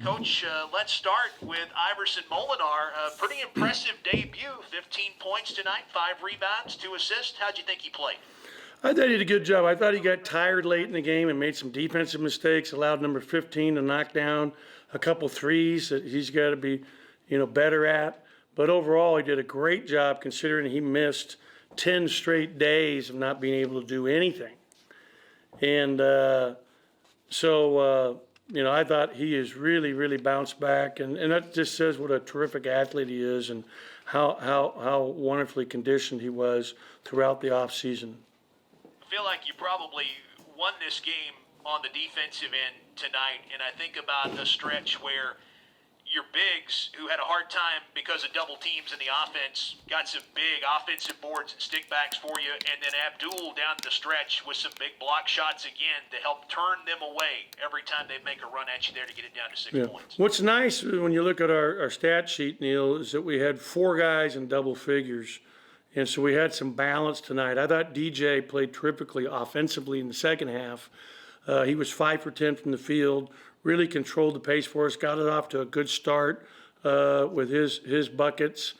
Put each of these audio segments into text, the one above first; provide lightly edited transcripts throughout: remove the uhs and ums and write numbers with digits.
Coach, let's start with Iverson Molinar. A pretty impressive debut. 15 points tonight, 5 rebounds, 2 assists. How'd you think he played? I thought he did a good job. I thought he got tired late in the game and made some defensive mistakes, allowed number 15 to knock down a couple threes that he's got to be, better at. But overall, he did a great job considering he missed 10 straight days of not being able to do anything. And I thought he is really, really bounced back. And that just says what a terrific athlete he is and how wonderfully conditioned he was throughout the offseason. I feel like you probably won this game on the defensive end tonight, and I think about the stretch where your bigs, who had a hard time because of double teams in the offense, got some big offensive boards and stickbacks for you, and then Abdul down the stretch with some big block shots again to help turn them away every time they make a run at you there to get it down to 6 points. What's nice when you look at our stat sheet, Neil, is that we had 4 guys in double figures. And so we had some balance tonight. I thought DJ played terrifically offensively in the second half. He was 5 for 10 from the field, really controlled the pace for us, got it off to a good start with his buckets.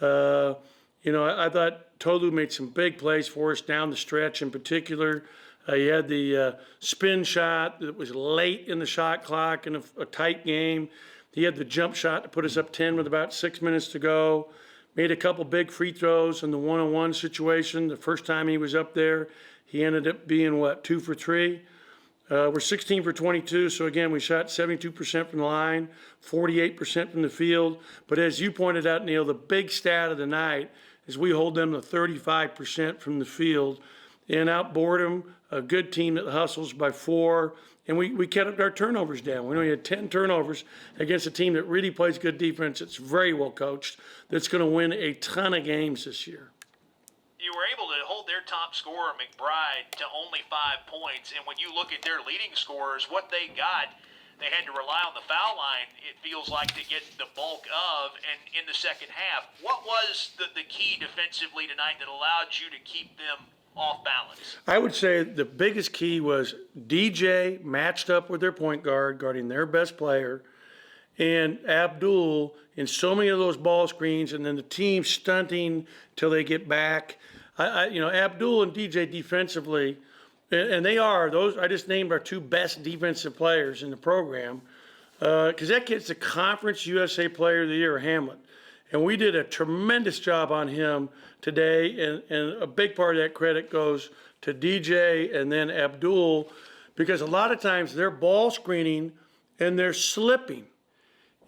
I thought Tolu made some big plays for us down the stretch in particular. He had the spin shot that was late in the shot clock in a tight game. He had the jump shot to put us up 10 with about 6 minutes to go. Made a couple big free throws in the one-on-one situation. The first time he was up there, he ended up being, 2 for 3? We're 16 for 22, so again, we shot 72% from the line, 48% from the field. But as you pointed out, Neil, the big stat of the night is we hold them to 35% from the field and outboard them, a good team that hustles by 4. And we kept our turnovers down. We only had 10 turnovers against a team that really plays good defense. It's very well coached. That's going to win a ton of games this year. You were able to hold their top scorer, McBride, to only 5 points. And when you look at their leading scorers, what they got, they had to rely on the foul line, it feels like, to get the bulk of. And in the second half, what was the key defensively tonight that allowed you to keep them off balance? I would say the biggest key was DJ matched up with their point guard, guarding their best player, and Abdul in so many of those ball screens, and then the team stunting till they get back. Abdul and DJ defensively, and they are those. I just named our 2 best defensive players in the program, because that gets the Conference USA Player of the Year, Hamlet. And we did a tremendous job on him today, and a big part of that credit goes to DJ and then Abdul, because a lot of times they're ball screening and they're slipping.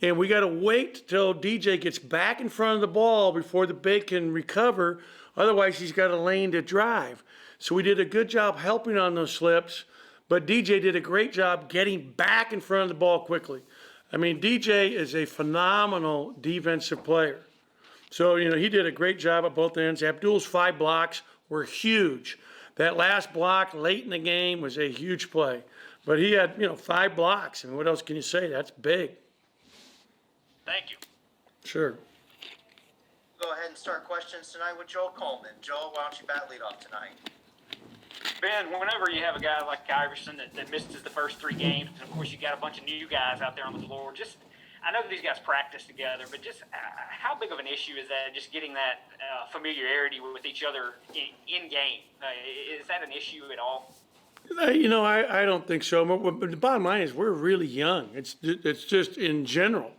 And we got to wait till DJ gets back in front of the ball before the big can recover. Otherwise, he's got a lane to drive. So we did a good job helping on those slips, but DJ did a great job getting back in front of the ball quickly. I mean, DJ is a phenomenal defensive player. So, he did a great job at both ends. Abdul's 5 blocks were huge. That last block late in the game was a huge play. But he had, 5 blocks. I mean, what else can you say? That's big. Thank you. Sure. Go ahead and start questions tonight with Joel Coleman. Joel, why don't you bat lead off tonight? Ben, whenever you have a guy like Iverson that misses the first 3 games, and of course you got a bunch of new guys out there on the floor, I know these guys practice together, but how big of an issue is that, just getting that familiarity with each other in game? Is that an issue at all? I don't think so. But the bottom line is we're really young. It's just in general.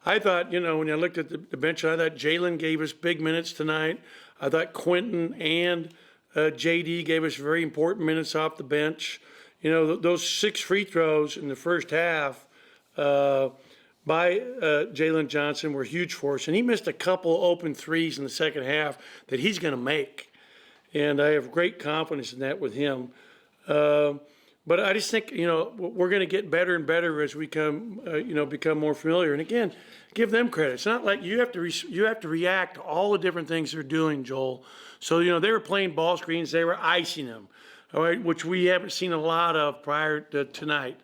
I thought, when I looked at the bench, I thought Jalen gave us big minutes tonight. I thought Quentin and JD gave us very important minutes off the bench. Those 6 free throws in the first half by Jalen Johnson were huge for us. And he missed a couple open threes in the second half that he's going to make. And I have great confidence in that with him. But I just think, we're going to get better and better as we become more familiar. And again, give them credit. It's not like you have to react to all the different things they're doing, Joel. So, they were playing ball screens. They were icing them, all right, which we haven't seen a lot of prior to tonight.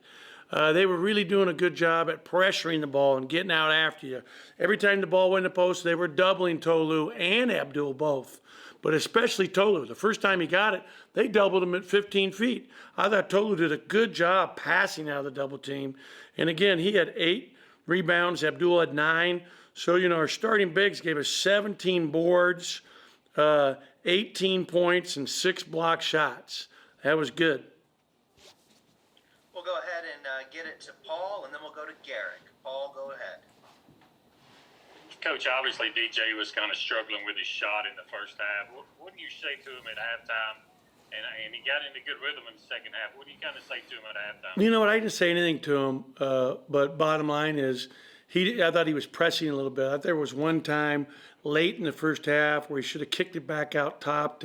They were really doing a good job at pressuring the ball and getting out after you. Every time the ball went in the post, they were doubling Tolu and Abdul both. But especially Tolu. The first time he got it, they doubled him at 15 feet. I thought Tolu did a good job passing out of the double team. And again, he had 8 rebounds. Abdul had 9. So, our starting bigs gave us 17 boards, 18 points, and 6 block shots. That was good. We'll go ahead and get it to Paul, and then we'll go to Garrick. Paul, go ahead. Coach, obviously DJ was kind of struggling with his shot in the first half. What do you say to him at halftime? And he got into good rhythm in the second half. What do you kind of say to him at halftime? You know what? I didn't say anything to him, but bottom line is, I thought he was pressing a little bit. I thought there was one time late in the first half where he should have kicked it back out top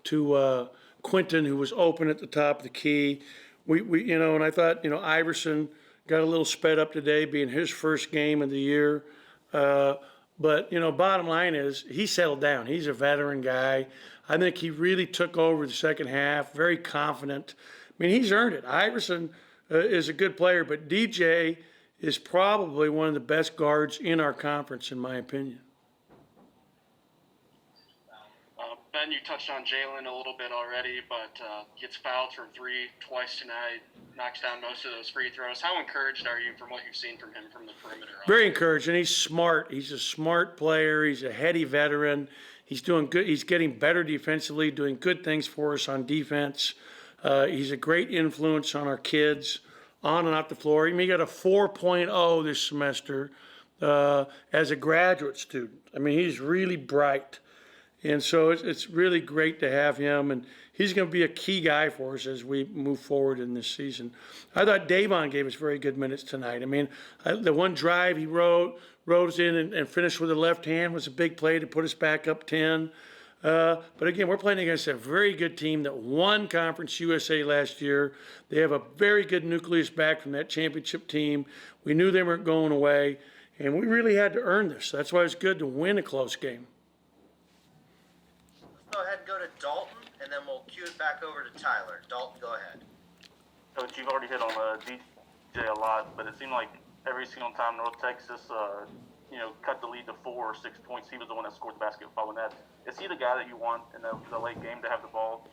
to Quinton, who was open at the top of the key. And I thought, Iverson got a little sped up today, being his first game of the year. But bottom line is, he settled down. He's a veteran guy. I think he really took over the second half, very confident. I mean, he's earned it. Iverson is a good player, but DJ is probably one of the best guards in our conference, in my opinion. Ben, you touched on Jalen a little bit already, but gets fouled from 3 twice tonight, knocks down most of those free throws. How encouraged are you from what you've seen from him from the perimeter? Very encouraged, and he's smart. He's a smart player. He's a heady veteran. He's doing good. He's getting better defensively, doing good things for us on defense. He's a great influence on our kids on and off the floor. He got a 4.0 this semester as a graduate student. I mean, he's really bright. And so it's really great to have him, and he's going to be a key guy for us as we move forward in this season. I thought Davon gave us very good minutes tonight. I mean, the one drive he rode us in and finished with the left hand was a big play to put us back up 10. But again, we're playing against a very good team that won Conference USA last year. They have a very good nucleus back from that championship team. We knew they weren't going away, and we really had to earn this. That's why it's good to win a close game. Go ahead and go to Dalton, and then we'll cue it back over to Tyler. Dalton, go ahead. Coach, you've already hit on DJ a lot, but it seemed like every single time North Texas, cut the lead to 4 or 6 points, he was the one that scored the basket following that. Is he the guy that you want in the late game to have the ball?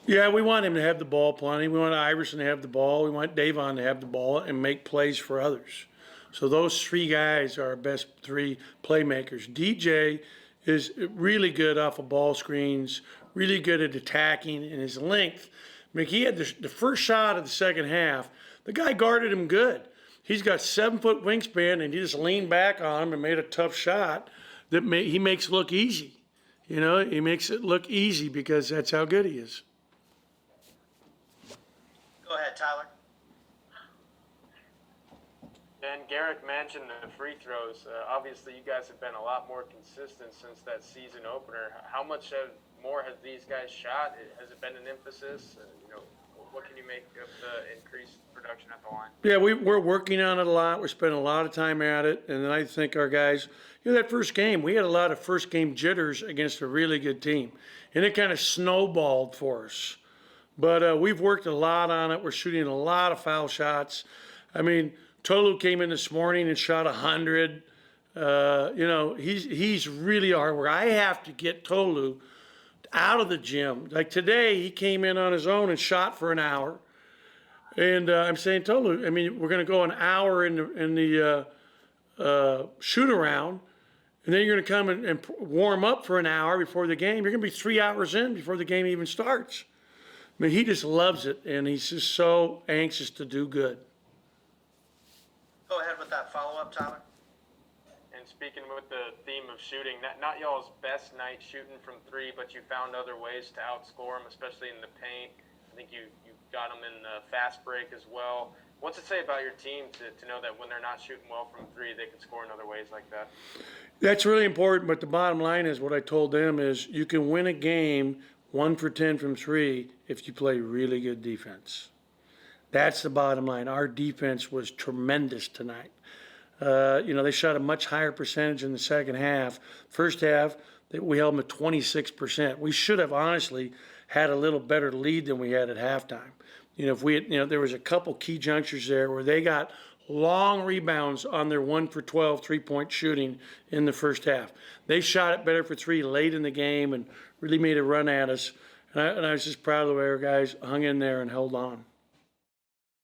Yeah, we want him to have the ball plenty. We want Iverson to have the ball. We want Davon to have the ball and make plays for others. So those 3 guys are our best 3 playmakers. DJ is really good off of ball screens, really good at attacking, and his length. I mean, he had the first shot of the second half. The guy guarded him good. He's got 7-foot wingspan, and he just leaned back on him and made a tough shot that he makes look easy. He makes it look easy because that's how good he is. Go ahead, Tyler. And Garrick mentioned the free throws. Obviously, you guys have been a lot more consistent since that season opener. How much more have these guys shot? Has it been an emphasis? What can you make of the increased production at the line? Yeah, we're working on it a lot. We're spending a lot of time at it. And then I think our guys, that first game, we had a lot of first game jitters against a really good team. And it kind of snowballed for us. But we've worked a lot on it. We're shooting a lot of foul shots. I mean, Tolu came in this morning and shot 100. He's really hard work. I have to get Tolu out of the gym. Like today, he came in on his own and shot for an hour. And I'm saying, Tolu, we're going to go an hour in the shoot around, and then you're going to come and warm up for an hour before the game. You're going to be 3 hours in before the game even starts. He just loves it, and he's just so anxious to do good. Go ahead with that follow-up, Tyler. And speaking with the theme of shooting, not y'all's best night shooting from 3, but you found other ways to outscore them, especially in the paint. I think you got them in the fast break as well. What's it say about your team to know that when they're not shooting well from 3, they can score in other ways like that? That's really important, but the bottom line is what I told them is you can win a game 1 for 10 from 3 if you play really good defense. That's the bottom line. Our defense was tremendous tonight. They shot a much higher percentage in the second half. First half, we held them at 26%. We should have honestly had a little better lead than we had at halftime. If we had, there was a couple key junctures there where they got long rebounds on their 1 for 12 3-point shooting in the first half. They shot it better for 3 late in the game and really made a run at us. And I was just proud of the way our guys hung in there and held on.